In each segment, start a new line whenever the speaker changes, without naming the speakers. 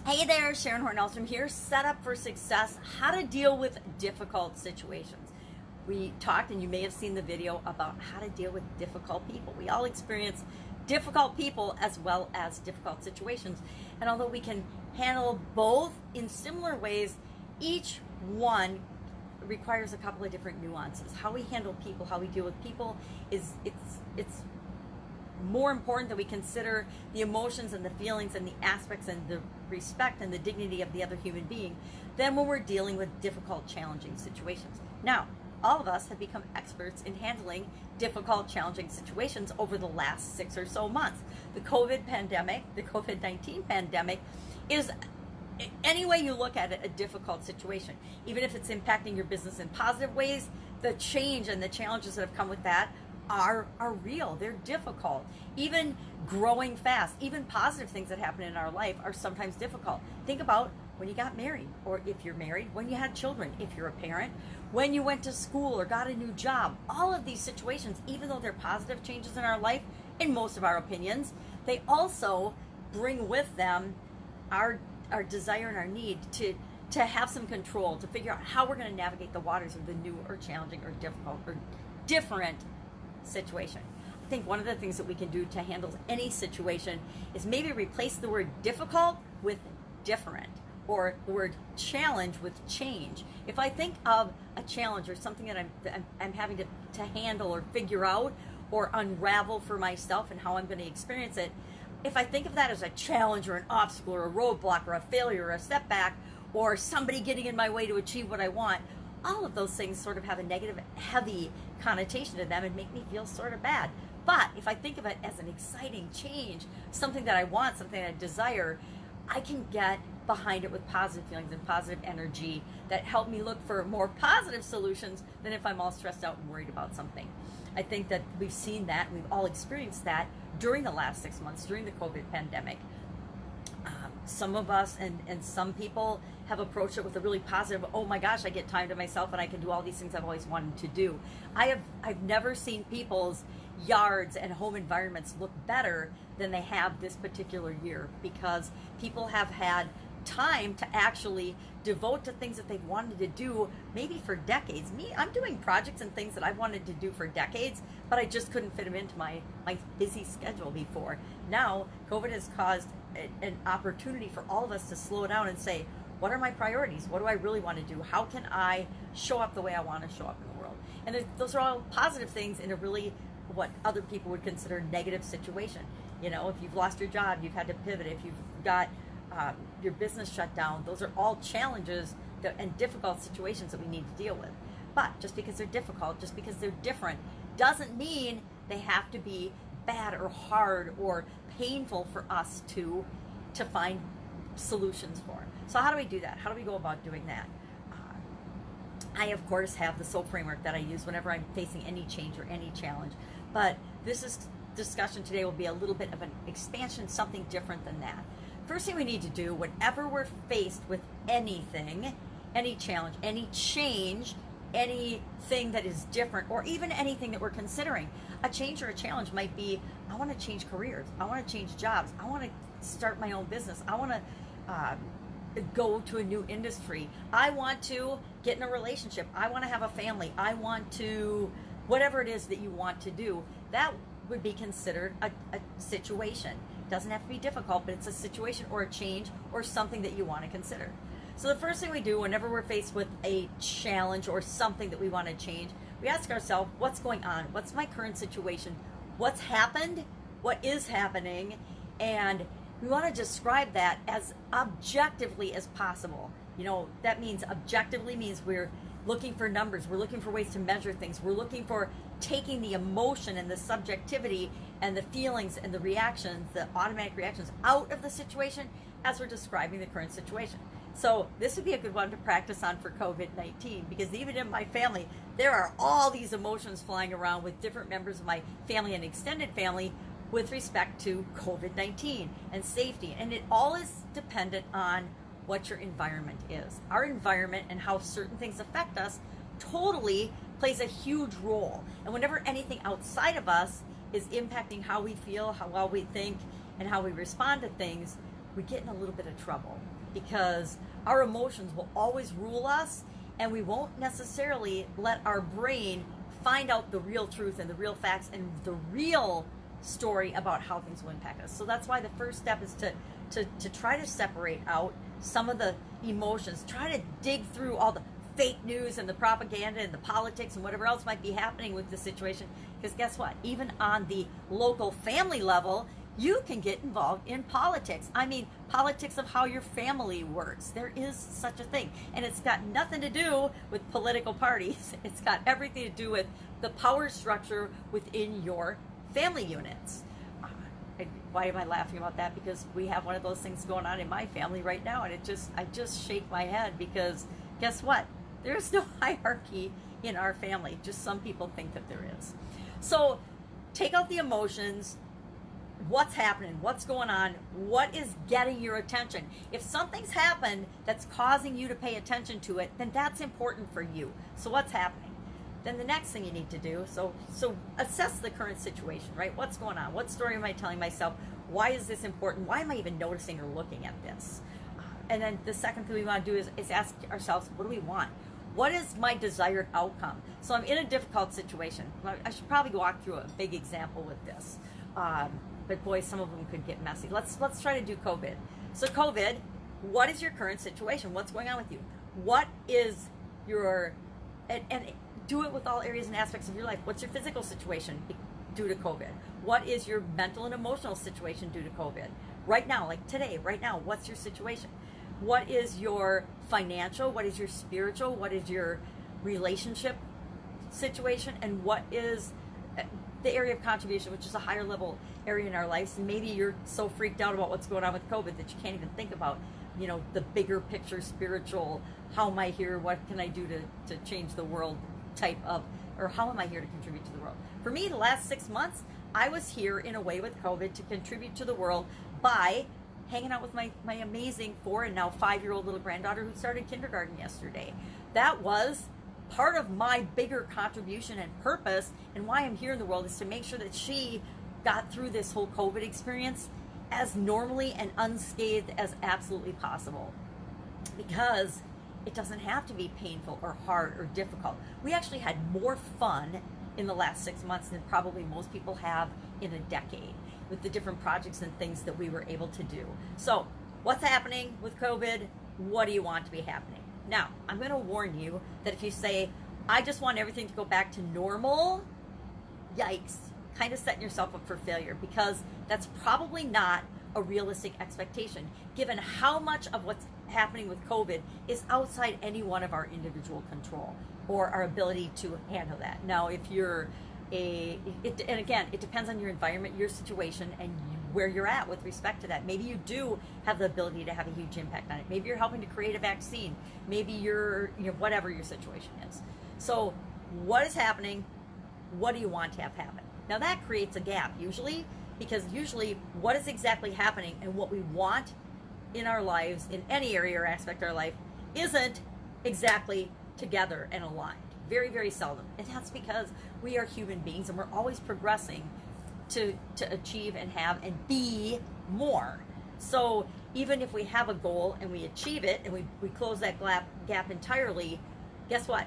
Hey there, Sharon Horne-Ellstrom here, set up for success, how to deal with difficult situations. We talked, and you may have seen the video, about how to deal with difficult people. We all experience difficult people as well as difficult situations. And although we can handle both in similar ways, each one requires a couple of different nuances. How we handle people, how we deal with people it's more important that we consider the emotions and the feelings and the aspects and the respect and the dignity of the other human being than when we're dealing with difficult, challenging situations. Now, all of us have become experts in handling difficult, challenging situations over the last 6 or so months. The COVID pandemic, the COVID-19 pandemic, is, any way you look at it, a difficult situation. Even if it's impacting your business in positive ways, the change and the challenges that have come with that are real. They're difficult. Even growing fast, even positive things that happen in our life are sometimes difficult. Think about when you got married, or if you're married, when you had children, if you're a parent, when you went to school or got a new job. All of these situations, even though they're positive changes in our life, in most of our opinions, they also bring with them our desire and our need to have some control, to figure out how we're going to navigate the waters of the new or challenging or difficult or different situation. I think one of the things that we can do to handle any situation is maybe replace the word difficult with different, or the word challenge with change. If I think of a challenge or something that I'm having to handle or figure out or unravel for myself and how I'm going to experience it, if I think of that as a challenge or an obstacle or a roadblock or a failure or a setback or somebody getting in my way to achieve what I want, all of those things sort of have a negative, heavy connotation to them and make me feel sort of bad. But if I think of it as an exciting change, something that I want, something I desire, I can get behind it with positive feelings and positive energy that help me look for more positive solutions than if I'm all stressed out and worried about something. I think that we've seen that, we've all experienced that during the last 6 months, during the COVID pandemic. Some of us and some people have approached it with a really positive, oh my gosh, I get time to myself and I can do all these things I've always wanted to do. I've never seen people's yards and home environments look better than they have this particular year, because people have had time to actually devote to things that they've wanted to do maybe for decades. I'm doing projects and things that I've wanted to do for decades, but I just couldn't fit them into my busy schedule before. Now, COVID has caused an opportunity for all of us to slow down and say, what are my priorities? What do I really want to do? How can I show up the way I want to show up in the world? And those are all positive things in a really, what other people would consider negative situation. You know, if you've lost your job, you've had to pivot, if you've got your business shut down, those are all challenges and difficult situations that we need to deal with. But just because they're difficult, just because they're different, doesn't mean they have to be bad or hard or painful for us to find solutions for. So how do we do that? How do we go about doing that? I, of course, have the SOAP framework that I use whenever I'm facing any change or any challenge. But discussion today will be a little bit of an expansion, something different than that. First thing we need to do whenever we're faced with anything, any challenge, any change, anything that is different, or even anything that we're considering. A change or a challenge might be, I want to change careers, I want to change jobs, I want to start my own business, I want to go to a new industry, I want to get in a relationship, I want to have a family, I want to, whatever it is that you want to do, that would be considered a situation. It doesn't have to be difficult, but it's a situation or a change or something that you want to consider. So the first thing we do whenever we're faced with a challenge or something that we want to change, we ask ourselves, what's going on? What's my current situation? What's happened? What is happening? And we want to describe that as objectively as possible. You know, that means objectively means we're looking for numbers, we're looking for ways to measure things, we're looking for taking the emotion and the subjectivity and the feelings and the reactions, the automatic reactions out of the situation as we're describing the current situation. So this would be a good one to practice on for COVID-19, because even in my family, there are all these emotions flying around with different members of my family and extended family with respect to COVID-19 and safety. And it all is dependent on what your environment is. Our environment and how certain things affect us totally plays a huge role. And whenever anything outside of us is impacting how we feel, how well we think, and how we respond to things, we get in a little bit of trouble because our emotions will always rule us, and we won't necessarily let our brain find out the real truth and the real facts and the real story about how things will impact us. So that's why the first step is to try to separate out some of the emotions, try to dig through all the fake news and the propaganda and the politics and whatever else might be happening with the situation. Because guess what? Even on the local family level, you can get involved in politics. I mean, politics of how your family works. There is such a thing. And it's got nothing to do with political parties. It's got everything to do with the power structure within your family units. Why am I laughing about that? Because we have one of those things going on in my family right now, and I just shake my head because guess what? There's no hierarchy in our family. Just some people think that there is. So take out the emotions. What's happening? What's going on? What is getting your attention? If something's happened that's causing you to pay attention to it, then that's important for you. So what's happening? Then the next thing you need to do, so assess the current situation, right? What's going on? What story am I telling myself? Why is this important? Why am I even noticing or looking at this? And then the second thing we want to do is ask ourselves, what do we want? What is my desired outcome? So I'm in a difficult situation. I should probably walk through a big example with this. But boy, some of them could get messy. Let's try to do COVID. So COVID, what is your current situation? What's going on with you? What is your, and do it with all areas and aspects of your life. What's your physical situation due to COVID? What is your mental and emotional situation due to COVID? Right now, like today, right now, what's your situation? What is your financial? What is your spiritual? What is your relationship situation? And what is the area of contribution, which is a higher level area in our lives? And maybe you're so freaked out about what's going on with COVID that you can't even think about, you know, the bigger picture, spiritual, how am I here? What can I do to change the world type of, or how am I here to contribute to the world? For me, the last 6 months, I was here in a way with COVID to contribute to the world by hanging out with my amazing 4 and now 5-year-old little granddaughter who started kindergarten yesterday. That was part of my bigger contribution and purpose, and why I'm here in the world is to make sure that she got through this whole COVID experience as normally and unscathed as absolutely possible. Because it doesn't have to be painful or hard or difficult. We actually had more fun in the last 6 months than probably most people have in a decade with the different projects and things that we were able to do. So what's happening with COVID? What do you want to be happening? Now, I'm going to warn you that if you say, I just want everything to go back to normal, yikes, kind of setting yourself up for failure, because that's probably not a realistic expectation, given how much of what's happening with COVID is outside any one of our individual control or our ability to handle that. Now, if you're and again, it depends on your environment, your situation, and where you're at with respect to that. Maybe you do have the ability to have a huge impact on it. Maybe you're helping to create a vaccine. Maybe you're, whatever your situation is. So what is happening? What do you want to have happen? Now that creates a gap usually, because usually what is exactly happening and what we want in our lives, in any area or aspect of our life, isn't exactly together and aligned. Very, very seldom. And that's because we are human beings and we're always progressing to achieve and have and be more. So even if we have a goal and we achieve it and we close that gap entirely, guess what?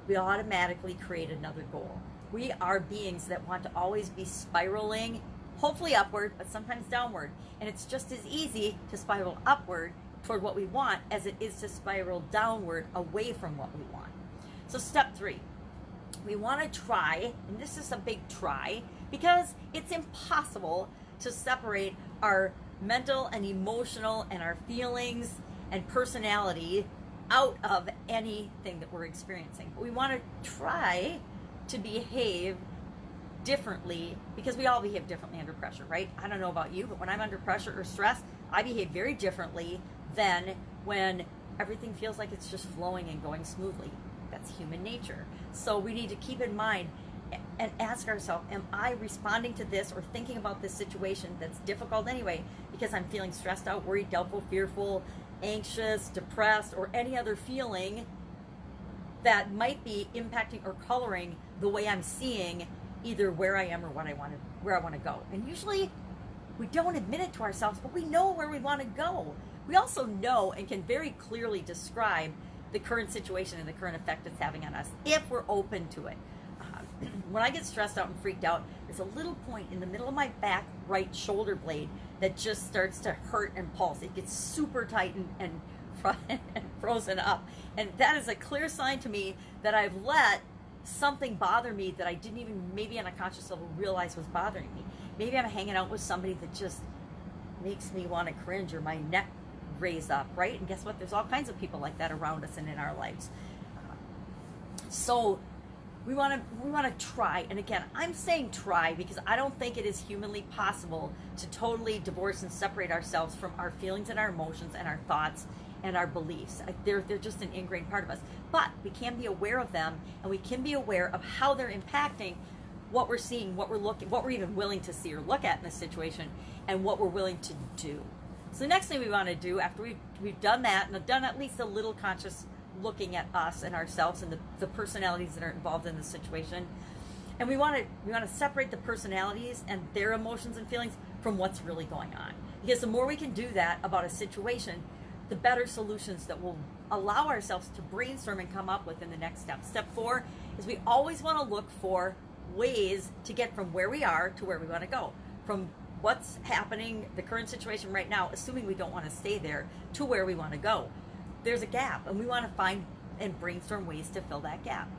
We automatically create another goal. We are beings that want to always be spiraling, hopefully upward, but sometimes downward. And it's just as easy to spiral upward toward what we want as it is to spiral downward away from what we want. So step 3, we want to try, and this is a big try, because it's impossible to separate our mental and emotional and our feelings and personality out of anything that we're experiencing. But we want to try to behave differently, because we all behave differently under pressure, right? I don't know about you, but when I'm under pressure or stress, I behave very differently than when everything feels like it's just flowing and going smoothly. That's human nature. So we need to keep in mind and ask ourselves, am I responding to this or thinking about this situation that's difficult anyway because I'm feeling stressed out, worried, doubtful, fearful, anxious, depressed, or any other feeling that might be impacting or coloring the way I'm seeing either where I am or where I want to go. And usually We don't admit it to ourselves, but we know where we want to go. We also know and can very clearly describe the current situation and the current effect it's having on us if we're open to it. When I get stressed out and freaked out, there's a little point in the middle of my back right shoulder blade that just starts to hurt and pulse. It gets super tight and frozen up. And that is a clear sign to me that I've let something bother me that I didn't even, maybe on a conscious level, realize was bothering me. Maybe I'm hanging out with somebody that just makes me want to cringe or my neck raise up, right? And guess what? There's all kinds of people like that around us and in our lives. So we want to try. And again, I'm saying try because I don't think it is humanly possible to totally divorce and separate ourselves from our feelings and our emotions and our thoughts and our beliefs. They're just an ingrained part of us. But we can be aware of them, and we can be aware of how they're impacting what we're seeing, what we're looking, what we're even willing to see or look at in this situation, and what we're willing to do. So the next thing we want to do after we've done that and done at least a little conscious looking at us and ourselves and the personalities that are involved in the situation, and we want to separate the personalities and their emotions and feelings from what's really going on. Because the more we can do that about a situation, the better solutions that we'll allow ourselves to brainstorm and come up with in the next step. Step 4 is we always want to look for ways to get from where we are to where we want to go. From what's happening, the current situation right now, assuming we don't want to stay there, to where we want to go. There's a gap, and we want to find and brainstorm ways to fill that gap.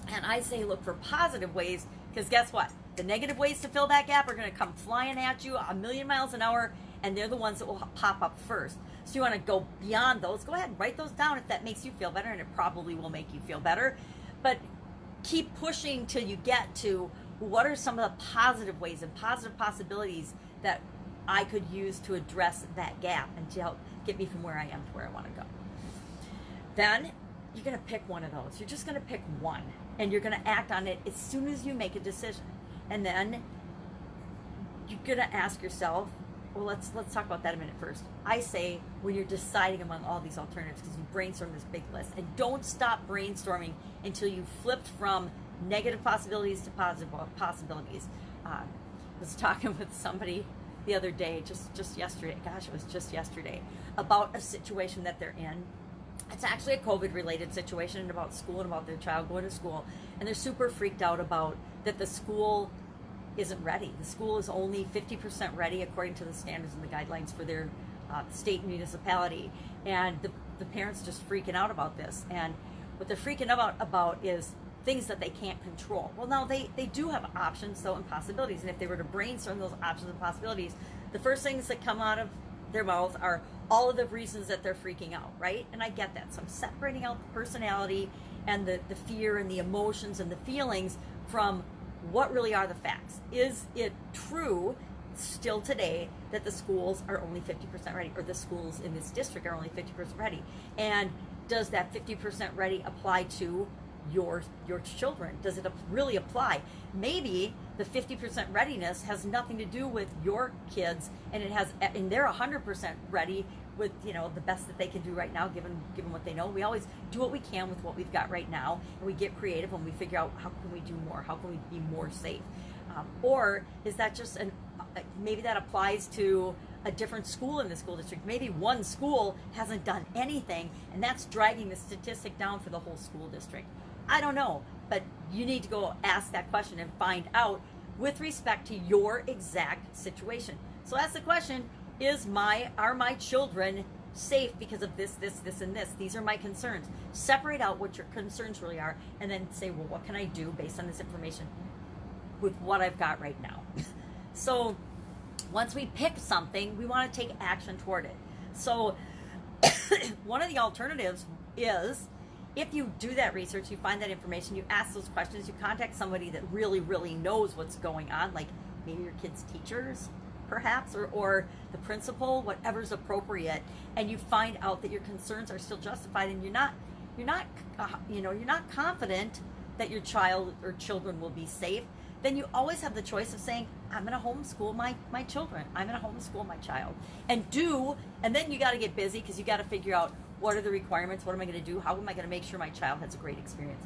And I say look for positive ways, because guess what? The negative ways to fill that gap are going to come flying at you a million miles an hour, and they're the ones that will pop up first. So you want to go beyond those. Go ahead and write those down if that makes you feel better, and it probably will make you feel better. But keep pushing till you get to what are some of the positive ways and positive possibilities that I could use to address that gap and to help get me from where I am to where I want to go. Then you're going to pick one of those. You're just going to pick one, and you're going to act on it as soon as you make a decision. And then you're going to ask yourself, well, let's talk about that a minute first. I say when you're deciding among all these alternatives, because you brainstorm this big list, and don't stop brainstorming until you've flipped from negative possibilities to positive possibilities. I was talking with somebody the other day, just yesterday, gosh, it was just yesterday, about a situation that they're in. It's actually a COVID-related situation, and about school and about their child going to school, and they're super freaked out about that the school isn't ready. The school is only 50% ready according to the standards and the guidelines for their state and municipality, and the parents just freaking out about this. And what they're freaking about is things that they can't control. Well, now they do have options, though, and possibilities, and if they were to brainstorm those options and possibilities, the first things that come out of their mouths are all of the reasons that they're freaking out, right? And I get that. So I'm separating out the personality and the fear and the emotions and the feelings from what really are the facts. Is it true still today that the schools are only 50% ready, or the schools in this district are only 50% ready? And does that 50% ready apply to your children? Does it really apply? Maybe the 50% readiness has nothing to do with your kids, and they're 100% ready with the best that they can do right now, given what they know. We always do what we can with what we've got right now, and we get creative and we figure out how can we do more, how can we be more safe, or is that just maybe that applies to a different school in the school district. Maybe one school hasn't done anything, and that's dragging the statistic down for the whole school district. I don't know, but you need to go ask that question and find out with respect to your exact situation. So ask the question, are my children safe because of this, and this? These are my concerns. Separate out what your concerns really are, and then say, well, what can I do based on this information with what I've got right now? So once we pick something, we want to take action toward it. So one of the alternatives is, if you do that research, you find that information, you ask those questions, you contact somebody that really, really knows what's going on, like maybe your kid's teachers, perhaps, or the principal, whatever's appropriate, and you find out that your concerns are still justified, and you're not confident that your child or children will be safe, then you always have the choice of saying, I'm going to homeschool my children. I'm going to homeschool my child. And then you got to get busy, because you got to figure out, what are the requirements? What am I going to do? How am I going to make sure my child has a great experience?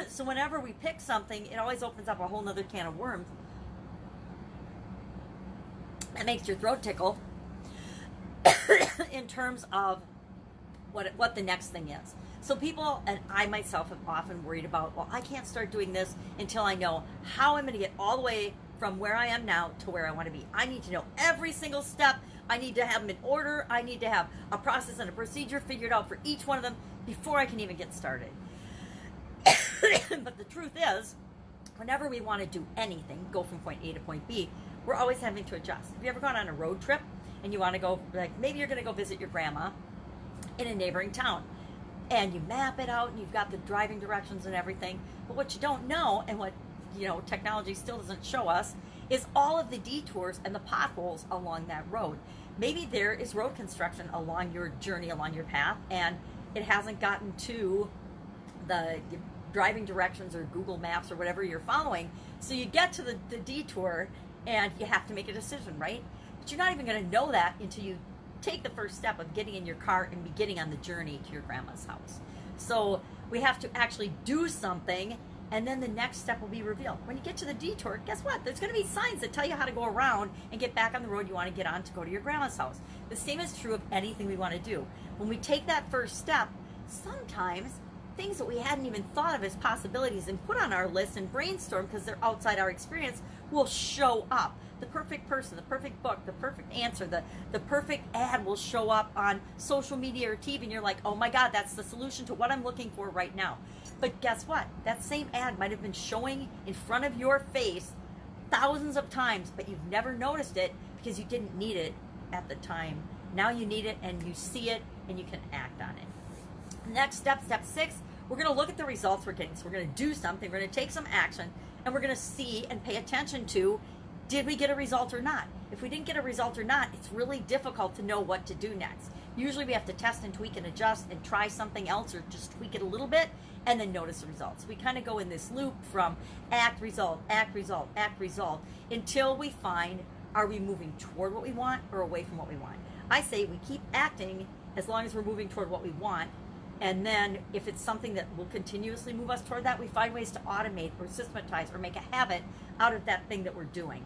So whenever we pick something, it always opens up a whole nother can of worms that makes your throat tickle in terms of what the next thing is. So people, and I myself, have often worried about, well, I can't start doing this until I know how I'm going to get all the way from where I am now to where I want to be. I need to know every single step. I need to have them in order. I need to have a process and a procedure figured out for each one of them before I can even get started. But the truth is, whenever we want to do anything, go from point A to point B, we're always having to adjust. Have you ever gone on a road trip and you want to go, like maybe you're going to go visit your grandma in a neighboring town, and you map it out and you've got the driving directions and everything, but what you don't know, and what technology still doesn't show us, is all of the detours and the potholes along that road. Maybe there is road construction along your journey, along your path, and it hasn't gotten to the driving directions or Google Maps or whatever you're following. So you get to the detour and you have to make a decision, right? But you're not even going to know that until you take the first step of getting in your car and beginning on the journey to your grandma's house. So we have to actually do something, and then the next step will be revealed. When you get to the detour, guess what? There's going to be signs that tell you how to go around and get back on the road you want to get on to go to your grandma's house. The same is true of anything we want to do. When we take that first step, sometimes things that we hadn't even thought of as possibilities and put on our list and brainstorm because they're outside our experience will show up. The perfect person, the perfect book, the perfect answer, the perfect ad will show up on social media or TV, and you're like, oh my God, that's the solution to what I'm looking for right now. But guess what? That same ad might have been showing in front of your face thousands of times, but you've never noticed it because you didn't need it at the time. Now you need it, and you see it, and you can act on it. Next step, step 6, we're going to look at the results we're getting. So we're going to do something, we're going to take some action, and we're going to see and pay attention to, did we get a result or not? If we didn't get a result or not, it's really difficult to know what to do next. Usually we have to test and tweak and adjust and try something else, or just tweak it a little bit and then notice the results. We kind of go in this loop from act, result, act, result, act, result, until we find, are we moving toward what we want or away from what we want? I say we keep acting as long as we're moving toward what we want. And then if it's something that will continuously move us toward that, we find ways to automate or systematize or make a habit out of that thing that we're doing.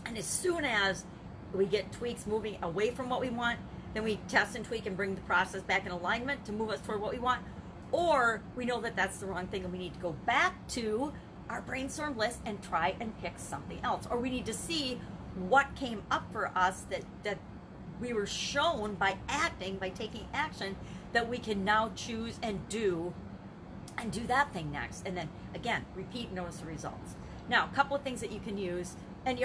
And as soon as we get tweaks moving away from what we want, then we test and tweak and bring the process back in alignment to move us toward what we want. Or we know that that's the wrong thing and we need to go back to our brainstorm list and try and pick something else. Or we need to see what came up for us that we were shown by acting, by taking action, that we can now choose and do that thing next. And then again, repeat and notice the results. Now, a couple of things that you can use, and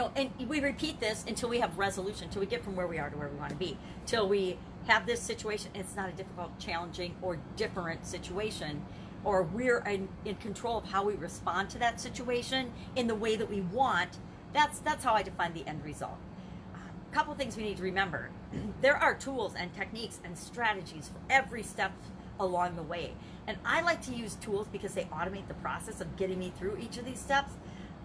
we repeat this until we have resolution, until we get from where we are to where we want to be, till we have this situation. It's not a difficult, challenging, or different situation, or we're in control of how we respond to that situation in the way that we want. That's how I define the end result. A couple of things we need to remember. There are tools and techniques and strategies for every step along the way. And I like to use tools because they automate the process of getting me through each of these steps.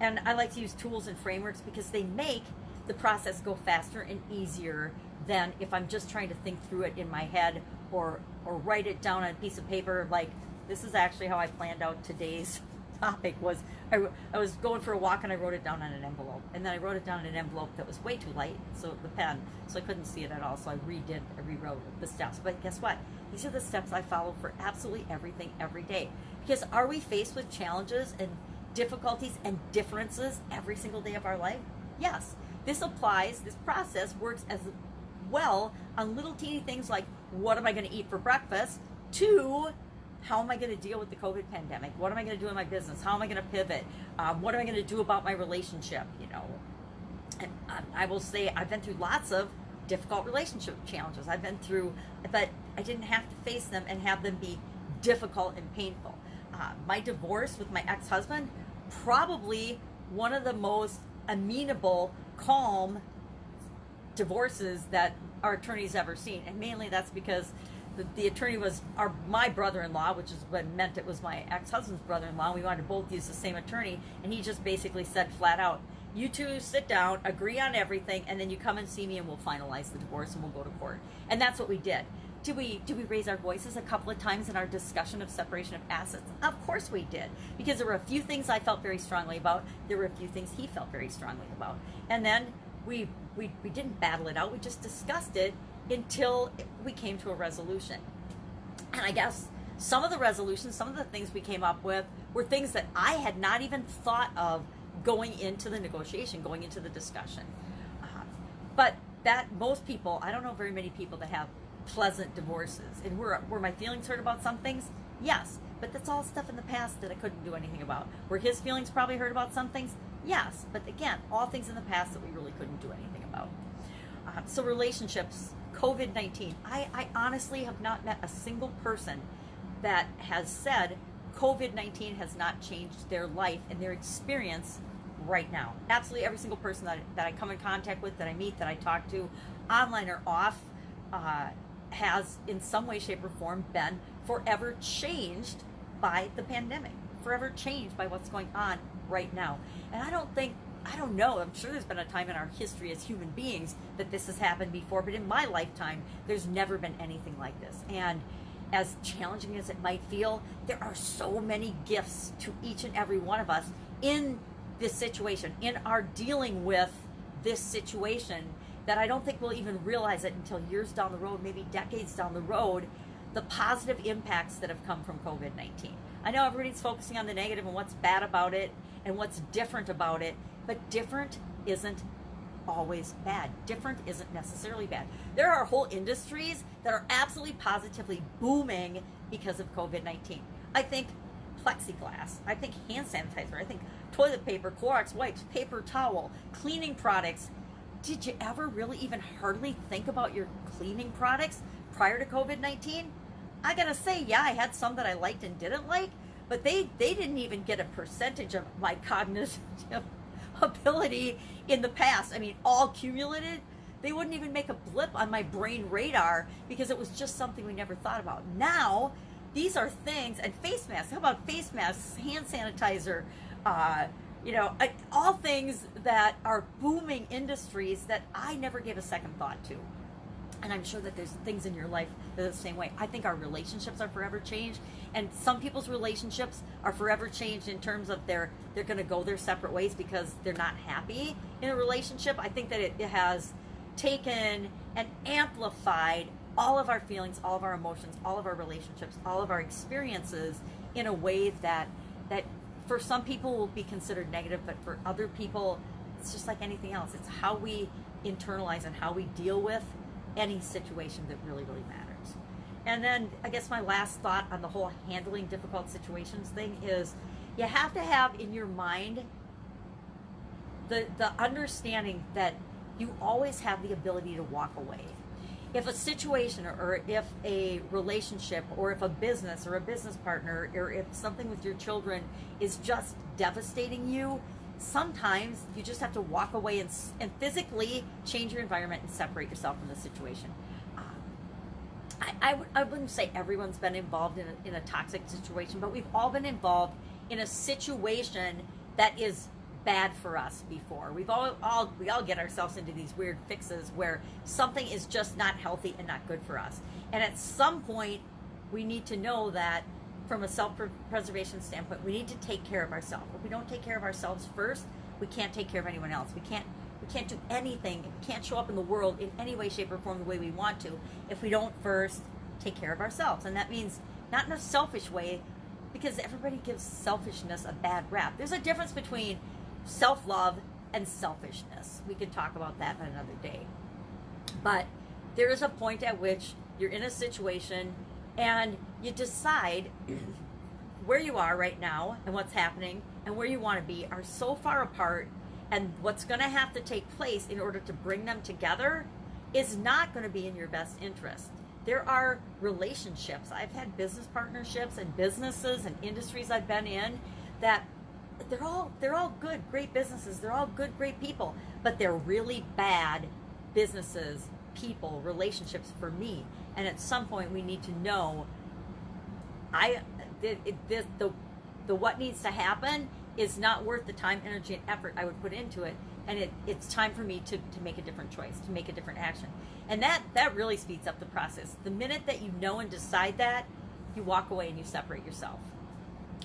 And I like to use tools and frameworks because they make the process go faster and easier than if I'm just trying to think through it in my head or write it down on a piece of paper. Like, this is actually how I planned out today's topic. Was I was going for a walk and I wrote it down on an envelope, and then I wrote it down in an envelope that was way too light, so the pen, so I couldn't see it at all. So I rewrote the steps. But guess what? These are the steps I follow for absolutely everything every day. Because are we faced with challenges and difficulties and differences every single day of our life? Yes. This applies. This process works as well on little teeny things like, what am I going to eat for breakfast, to how am I going to deal with the COVID pandemic? What am I going to do in my business? How am I going to pivot? What am I going to do about my relationship? And I will say I've been through lots of difficult relationship challenges. But I didn't have to face them and have them be difficult and painful. My divorce with my ex-husband, probably one of the most amenable, calm divorces that our attorney's ever seen. And mainly that's because the attorney was my brother-in-law, which is what meant it was my ex-husband's brother-in-law. We wanted to both use the same attorney, and he just basically said flat out, you two sit down, agree on everything, and then you come and see me and we'll finalize the divorce and we'll go to court. And that's what we did. Did we raise our voices a couple of times in our discussion of separation of assets? Of course we did, because there were a few things I felt very strongly about. There were a few things he felt very strongly about. And then we we didn't battle it out. We just discussed it until we came to a resolution. And I guess some of the resolutions, some of the things we came up with were things that I had not even thought of going into the negotiation, going into the discussion. But that most people, I don't know very many people that have pleasant divorces. And were my feelings hurt about some things? Yes. But that's all stuff in the past that I couldn't do anything about. Were his feelings probably hurt about some things? Yes. But again, all things in the past that we really couldn't do anything about. So relationships, COVID-19. I honestly have not met a single person that has said COVID-19 has not changed their life and their experience right now. Absolutely every single person that I come in contact with, that I meet, that I talk to, online or off, has in some way, shape, or form been forever changed by the pandemic, forever changed by what's going on right now. And I don't know, I'm sure there's been a time in our history as human beings that this has happened before, but in my lifetime, there's never been anything like this. And as challenging as it might feel, there are so many gifts to each and every one of us in this situation, in our dealing with this situation, that I don't think we'll even realize it until years down the road, maybe decades down the road, the positive impacts that have come from COVID-19. I know everybody's focusing on the negative and what's bad about it and what's different about it, but different isn't always bad. Different isn't necessarily bad. There are whole industries that are absolutely positively booming because of COVID-19. I think plexiglass, I think hand sanitizer, I think toilet paper, Clorox wipes, paper towel, cleaning products. Did you ever really even hardly think about your cleaning products prior to COVID-19? I gotta say, yeah, I had some that I liked and didn't like, but they didn't even get a percentage of my cognitive ability in the past. I mean, all cumulated, they wouldn't even make a blip on my brain radar because it was just something we never thought about. Now, these are things, and face masks, how about face masks, hand sanitizer, all things that are booming industries that I never gave a second thought to. And I'm sure that there's things in your life that are the same way. I think our relationships are forever changed. And some people's relationships are forever changed in terms of they're going to go their separate ways because they're not happy in a relationship. I think that it has taken and amplified all of our feelings, all of our emotions, all of our relationships, all of our experiences in a way that for some people will be considered negative, but for other people, it's just like anything else. It's how we internalize and how we deal with any situation that really, really matters. And then I guess my last thought on the whole handling difficult situations thing is you have to have in your mind the understanding that you always have the ability to walk away. If a situation or if a relationship or if a business or a business partner or if something with your children is just devastating you, sometimes you just have to walk away and physically change your environment and separate yourself from the situation. I wouldn't say everyone's been involved in a toxic situation, but we've all been involved in a situation that is bad for us before. We all get ourselves into these weird fixes where something is just not healthy and not good for us. And at some point, we need to know that from a self-preservation standpoint, we need to take care of ourselves. If we don't take care of ourselves first, we can't take care of anyone else. We can't do anything. We can't show up in the world in any way, shape, or form the way we want to if we don't first take care of ourselves. And that means not in a selfish way, because everybody gives selfishness a bad rap. There's a difference between self-love and selfishness. We could talk about that another day. But there is a point at which you're in a situation and you decide where you are right now and what's happening and where you want to be are so far apart, and what's going to have to take place in order to bring them together is not going to be in your best interest. There are relationships. I've had business partnerships and businesses and industries I've been in that they're all good, great businesses. They're all good, great people, but they're really bad businesses, people, relationships for me. And at some point, we need to know the what needs to happen is not worth the time, energy, and effort I would put into it. And it's time for me to make a different choice, to make a different action. And that really speeds up the process. The minute that you know and decide that, you walk away and you separate yourself.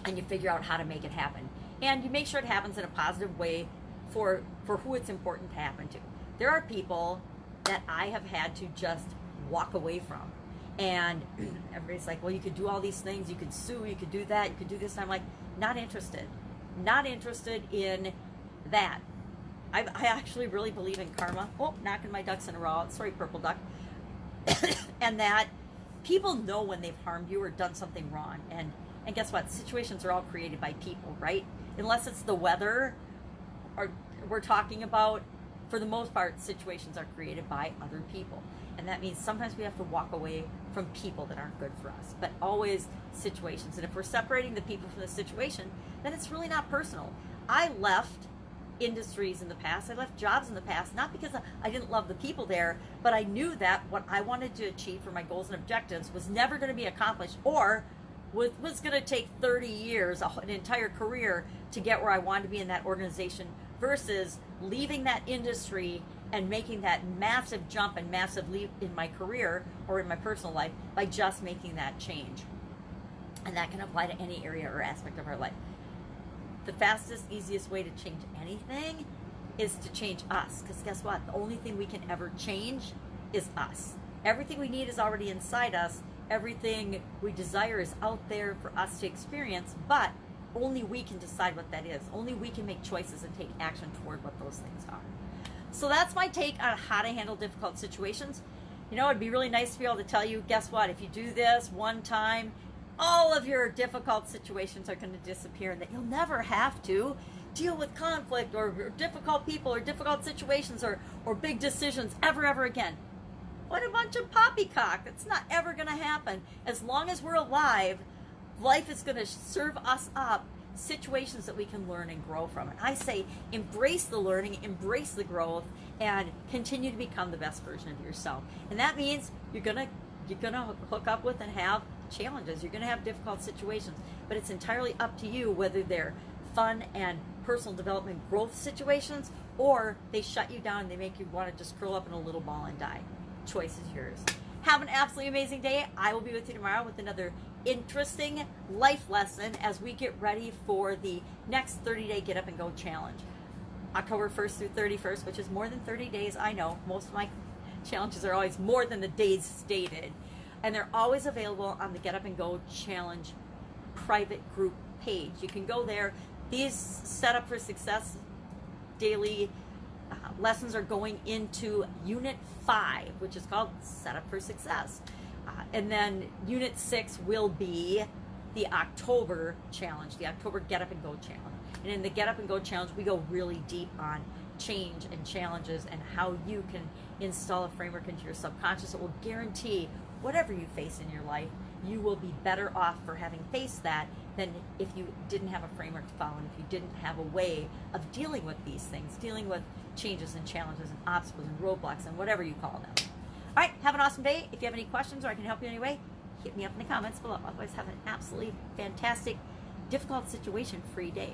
And you figure out how to make it happen. And you make sure it happens in a positive way for who it's important to happen to. There are people that I have had to just walk away from. And everybody's like, well, you could do all these things. You could sue, you could do that, you could do this. And I'm like, not interested. Not interested in that. I actually really believe in karma. Oh, knocking my ducks in a row. Sorry, purple duck. And that people know when they've harmed you or done something wrong. And guess what? Situations are all created by people, right? Unless it's the weather or we're talking about, for the most part, situations are created by other people. And that means sometimes we have to walk away from people that aren't good for us, but always situations. And if we're separating the people from the situation, then it's really not personal. I left industries in the past, I left jobs in the past, not because I didn't love the people there, but I knew that what I wanted to achieve for my goals and objectives was never going to be accomplished, or was going to take 30 years, an entire career, to get where I wanted to be in that organization, versus leaving that industry and making that massive jump and massive leap in my career or in my personal life by just making that change. And that can apply to any area or aspect of our life. The fastest, easiest way to change anything is to change us. Because guess what? The only thing we can ever change is us. Everything we need is already inside us. Everything we desire is out there for us to experience, but only we can decide what that is. Only we can make choices and take action toward what those things are. So that's my take on how to handle difficult situations. You know, it'd be really nice to be able to tell you, guess what? If you do this one time, all of your difficult situations are going to disappear, and that you'll never have to deal with conflict or difficult people or difficult situations or big decisions ever again. What a bunch of poppycock. That's not ever going to happen. As long as we're alive, life is going to serve us up situations that we can learn and grow from. And I say embrace the learning, embrace the growth, and continue to become the best version of yourself. And that means you're gonna hook up with and have challenges. You're gonna have difficult situations, but it's entirely up to you whether they're fun and personal development growth situations, or they shut you down and they make you want to just curl up in a little ball and die. Choice is yours. Have an absolutely amazing day. I will be with you tomorrow with another interesting life lesson as we get ready for the next 30-day Get Up and Go challenge. October 1st through 31st, which is more than 30 days. I know most of my challenges are always more than the days stated. And they're always available on the Get Up and Go challenge private group page. You can go there. These Set Up for Success daily lessons are going into Unit 5, which is called Set Up for Success. And then Unit 6 will be the October challenge, the October Get Up and Go challenge. And in the Get Up and Go challenge, we go really deep on change and challenges and how you can install a framework into your subconscious that will guarantee whatever you face in your life, you will be better off for having faced that than if you didn't have a framework to follow and if you didn't have a way of dealing with these things, dealing with changes and challenges and obstacles and roadblocks and whatever you call them. All right, have an awesome day. If you have any questions or I can help you in any way, hit me up in the comments below. Otherwise, have an absolutely fantastic, difficult situation-free day.